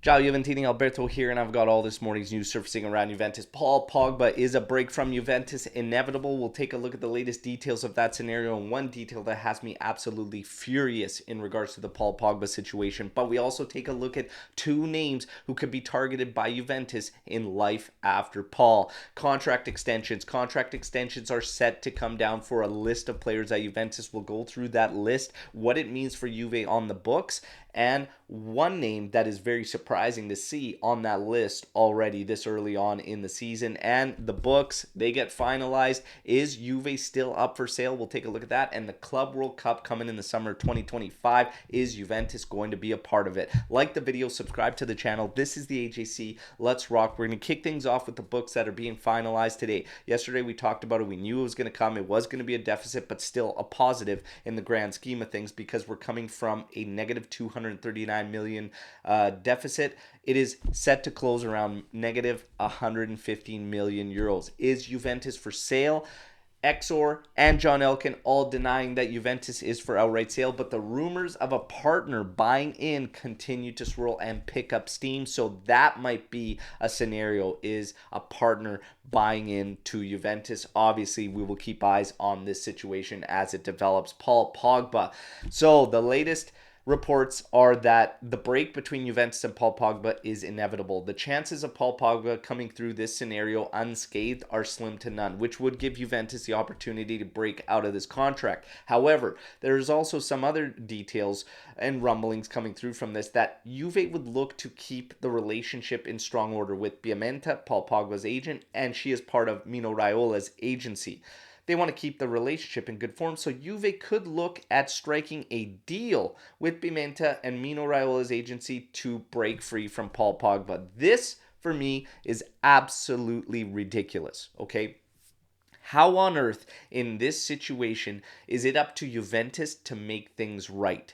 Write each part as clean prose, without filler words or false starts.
Ciao Juventini, Alberto here, and I've got all this morning's news surfacing around Juventus. Paul Pogba is a break from Juventus inevitable. We'll take a look at the latest details of that scenario, and one detail that has me absolutely furious in regards to the Paul Pogba situation. But we also take a look at two names who could be targeted by Juventus in life after Paul. Contract extensions. Contract extensions are set to come down for a list of players at Juventus. We'll go through that list, what it means for Juve on the books, and one name that is very surprising to see on that list already this early on in the season. And the books, they get finalized. Is Juve still up for sale? We'll take a look at that. And the Club World Cup coming in the summer of 2025. Is Juventus going to be a part of it? Like the video, subscribe to the channel. This is the AJC. Let's rock. We're going to kick things off with the books that are being finalized today. Yesterday we talked about it. We knew it was going to come. It was going to be a deficit, but still a positive in the grand scheme of things because we're coming from a negative 239 million deficit. It is set to close around negative 115 million euros. Is Juventus for sale? Exor and John Elkann all denying that Juventus is for outright sale, but the rumors of a partner buying in continue to swirl and pick up steam. So that might be a scenario, is a partner buying into Juventus. Obviously, we will keep eyes on this situation as it develops. Paul Pogba. So the latest reports are that the break between Juventus and Paul Pogba is inevitable. The chances of Paul Pogba coming through this scenario unscathed are slim to none, which would give Juventus the opportunity to break out of this contract. However, there's also some other details and rumblings coming through from this that Juve would look to keep the relationship in strong order with Biamenta, Paul Pogba's agent, and she is part of Mino Raiola's agency. They want to keep the relationship in good form, so Juve could look at striking a deal with Biamenta and Mino Raiola's agency to break free from Paul Pogba. This, for me, is absolutely ridiculous, okay? How on earth, in this situation, is it up to Juventus to make things right?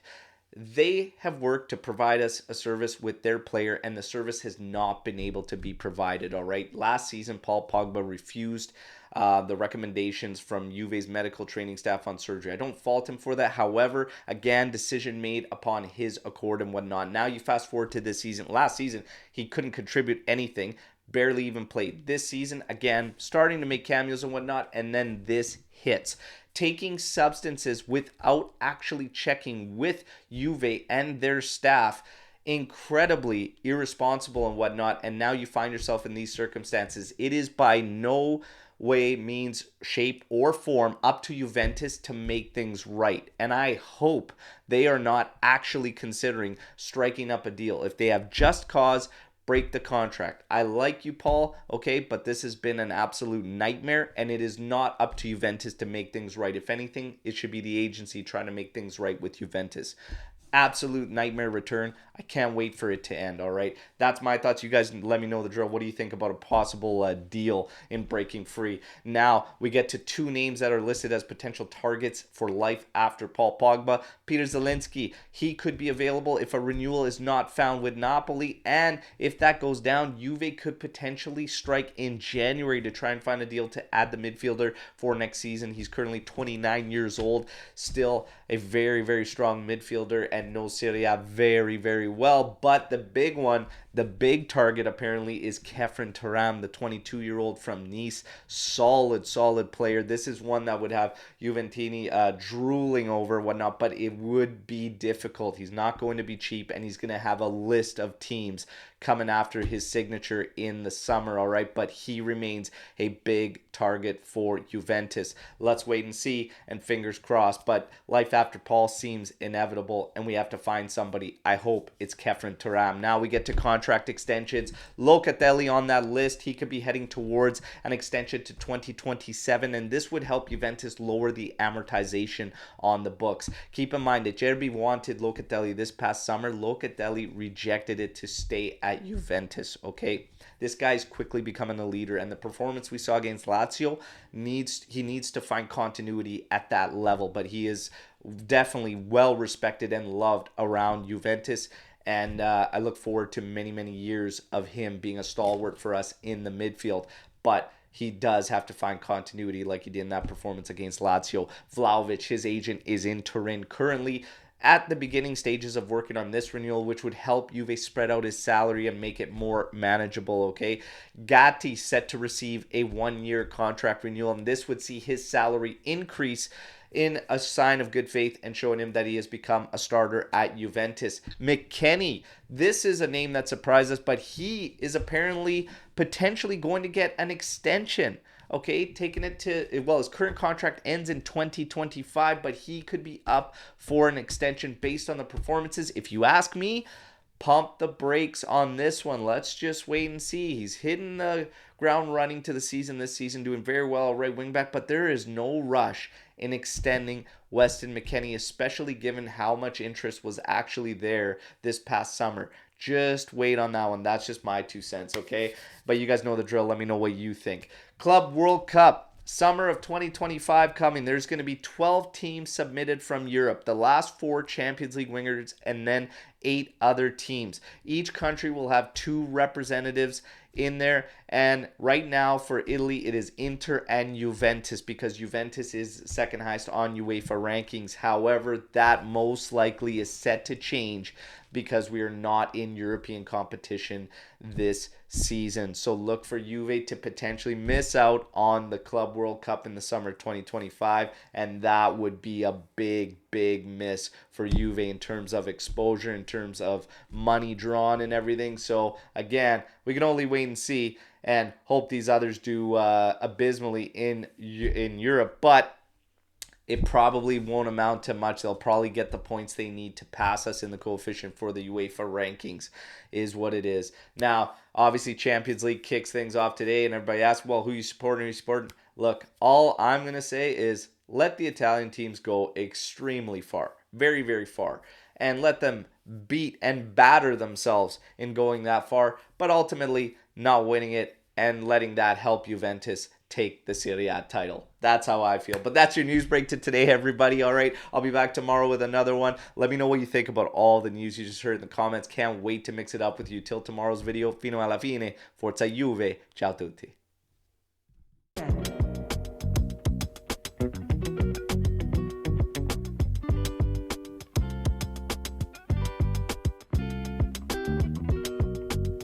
They have worked to provide us a service with their player, and the service has not been able to be provided, all right? Last season, Paul Pogba refused the recommendations from Juve's medical training staff on surgery. I don't fault him for that. However, again, decision made upon his accord and whatnot. Now you fast forward to this season. Last season, he couldn't contribute anything, barely even played. This season, again, starting to make cameos and whatnot, and then this hits. Taking substances without actually checking with Juve and their staff, incredibly irresponsible and whatnot, and now you find yourself in these circumstances. It is by no way, means, shape, or form up to Juventus to make things right. And I hope they are not actually considering striking up a deal. If they have just cause, break the contract. I like you, Paul, okay, but this has been an absolute nightmare, and it is not up to Juventus to make things right. If anything, it should be the agency trying to make things right with Juventus. Absolute nightmare return. I can't wait for it to end, all right? That's my thoughts. You guys let me know the drill. What do you think about a possible deal in breaking free? Now, we get to two names that are listed as potential targets for life after Paul Pogba. Peter Zielinski, he could be available if a renewal is not found with Napoli, and if that goes down, Juve could potentially strike in January to try and find a deal to add the midfielder for next season. He's currently 29 years old, still a very, very strong midfielder, and knows Serie A very, very well. But the big one, the big target apparently, is Thuram, the 22-year-old from Nice. Solid player. This is one that would have Juventini drooling over whatnot, but it would be difficult. He's not going to be cheap, and he's going to have a list of teams coming after his signature in the summer, all right? But he remains a big target for Juventus. Let's wait and see, and fingers crossed. But life after Paul seems inevitable, and we have to find somebody. I hope it's Thuram. Now we get to contract extensions. Locatelli on that list. He could be heading towards an extension to 2027, and this would help Juventus lower the amortization on the books. Keep in mind that Gerbi wanted Locatelli this past summer. Locatelli rejected it to stay at Juventus, okay? This guy's quickly becoming a leader, and the performance we saw against Lazio needs to find continuity at that level, but he is definitely well respected and loved around Juventus, and I look forward to many years of him being a stalwart for us in the midfield. But he does have to find continuity like he did in that performance against Lazio. Vlahovic, his agent, is in Turin currently, at the beginning stages of working on this renewal, which would help Juve spread out his salary and make it more manageable, okay? Gatti set to receive a 1-year contract renewal, and this would see his salary increase in a sign of good faith and showing him that he has become a starter at Juventus. McKennie, this is a name that surprised us, but he is apparently potentially going to get an extension. Okay, taking it to, well, his current contract ends in 2025, but he could be up for an extension based on the performances. If you ask me, pump the brakes on this one. Let's just wait and see. He's hitting the ground running to the season this season, doing very well at right wing back, but there is no rush in extending Weston McKennie, especially given how much interest was actually there this past summer. Just wait on that one. That's just my 2 cents, okay? But you guys know the drill. Let me know what you think. Club World Cup, summer of 2025 coming. There's going to be 12 teams submitted from Europe. The last 4 Champions League winners and then 8 other teams. Each country will have 2 representatives in there, and right now for Italy it is Inter and Juventus, because Juventus is second highest on UEFA rankings. However, that most likely is set to change because we are not in European competition this season. So look for Juve to potentially miss out on the Club World Cup in the summer of 2025, and that would be a big miss for Juve in terms of exposure, in terms of money drawn and everything. So again, we can only wait and see and hope these others do abysmally in Europe, but it probably won't amount to much. They'll probably get the points they need to pass us in the coefficient for the UEFA rankings, is what it is. Now, obviously, Champions League kicks things off today, and everybody asks, well, who you supporting, who you supporting? Look, all I'm going to say is let the Italian teams go extremely far, very far, and let them beat and batter themselves in going that far, but ultimately not winning it and letting that help Juventus take the Serie A title. That's how I feel. But that's your news break to today, everybody. All right, I'll be back tomorrow with another one. Let me know what you think about all the news you just heard in the comments. Can't wait to mix it up with you. Till tomorrow's video. Fino alla fine. Forza Juve. Ciao tutti.